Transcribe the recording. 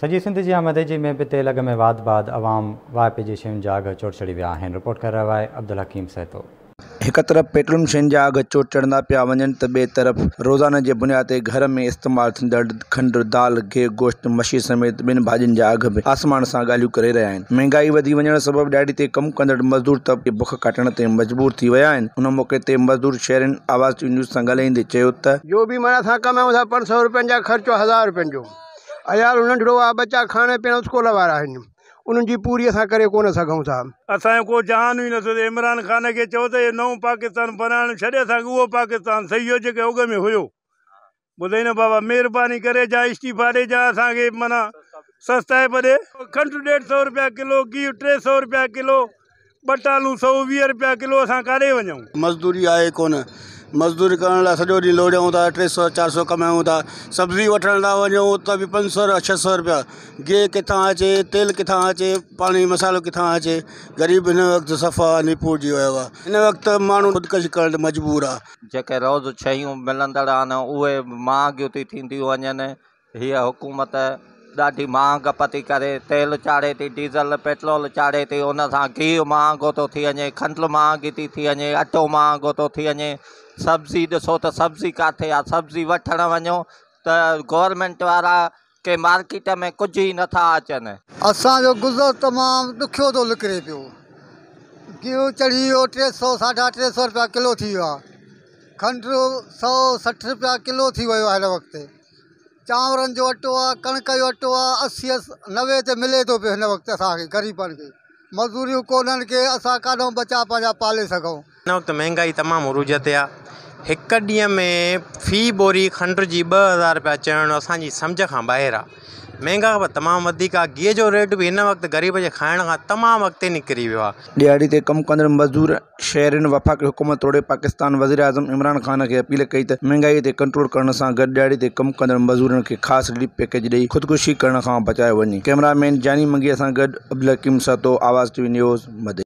सॼी सिंध जी आमदगी में भी तेल अघ में वाध बाद अवाम वाइपे जी शयुनि जा अघ चोट चढ़ी विया आहिनि। रिपोर्ट कर रहियो आहे अब्दुल हकीम सहतो। एक तरफ़ पेट्रोलियम शयुनि जा अघ चोट चढ़ंदा पिया वञनि त ॿिए तरफ़ रोज़ाना जे बुनियाद ते घर में इस्तेमालु थींदड़ खंडु, दाल, गिहु, गोश्त, मछी समेत ॿिनि भाॼियुनि जा अघ बि आसमान सां ॻाल्हियूं करे रहिया आहिनि। महांगाई वधी वञण सबबि ॾियारी ते कमु कंदड़ मज़दूर तबिके बुख काटण ते मजबूर थी विया आहिनि। उन मौक़े ते मज़दूर शहरनि आवाज़ न्यूज़ सां ॻाल्हाईंदे चयो त जो भी माना असां कमायूं था 500 रुपयनि जा ख़र्चो 1000 रुपयनि जो अयाल नंढड़ो आहे, बच्चा खाने पीअण स्कूल वारा आहिनि, उन्हनि जी पूरी असां करे कोन सघूं था। असांजो को जहान ई नथो थिए। इमरान खान खे चओ त नओं पाकिस्तान बनाइण छॾे असांखे उहो पाकिस्तान सही हो जेके उग में हुयो। ॿुधाई न बाबा, महिरबानी करे जा इस्तीफ़ा ॾे, जा असांखे माना सस्ताए पड़े। खंडु 150 रुपया किलो, गिहु 300 रुपया किलो, बटालू 120 रुपया किलो। असां काॾे वञूं? मज़दूरी आहे कोन, मज़दूरी करण लाइ सॼो ॾींहुं लोड़ियूं था, 300-400 कमायूं था। सब्ज़ी वठण लाइ वञूं त बि 500-600 रुपया। गिहु किथां अचे, तेल किथां अचे, पाणी मसालो किथां अचे। ग़रीब हिन वक़्तु सफ़ा निपूर जी वियो आहे। हिन वक़्तु माण्हू ख़ुदकशी करण मजबूर आहे। जेके रोज़ शयूं मिलंदड़ आहिनि उहे महांगियूं थी थींदियूं वञनि। हीअ हुकूमत ॾाढी महांग पती करे, तेल चाढ़े थी, डीज़ल पेट्रोल चाढ़े थी, उन सां गिहु महांगो थो थी वञे, खंडु महांगी थी वञे, अटो महांगो थो थी वञे। सब्ज़ी ॾिसो त सब्ज़ी किथे आहे? सब्ज़ी वठणु वञो त गवर्नमेंट वारा के मार्केट में कुझु ई नथा अचनि। असांजो गुज़र तमामु ॾुखियो थो निकिरे पियो। गिहु चढ़ी वियो 300-350 रुपया किलो थी वियो आहे। खंडु 160 रुपया किलो थी वियो आहे हिन वक़्तु। चांवरनि जो अटो आहे, कणिक जो अटो आहे 80-90 ते मिले थो पियो हिन वक़्तु असांखे ग़रीबनि खे। मज़दूरियूं कोन्हनि के असां काॾों बचा पंहिंजा पाले सघूं। हिन वक़्तु महांगाई तमामु उरूज ते आहे। हिकु ॾींहं में फ़ी बोरी खंड जी 2000 रुपया चढ़णु असांजी सम्झ खां ॿाहिरि आहे। महांगा बि तमामु वधीक आहे। गिह जो रेट बि हिन वक़्तु ग़रीब जे खाइण खां तमामु अॻिते निकिरी वियो आहे। ॾियारी ते कमु कंदड़ मज़दूर शहरनि वफ़ाक़ी हुकूमत तोड़े पाकिस्तान वज़ीर आज़म इमरान खान खे अपील कई त महांगाई ते कंट्रोल करण सां गॾु ॾियारी ते कमु कंदड़ मज़दूरनि खे ख़ासि रिलीफ पैकेज ॾेई ख़ुदकुशी करण खां बचायो वञे। कैमरामैन जानी मंगीअ सां गॾु अब्दुल हकीम सहतो, आवाज़ टीवी न्यूज़ मदे।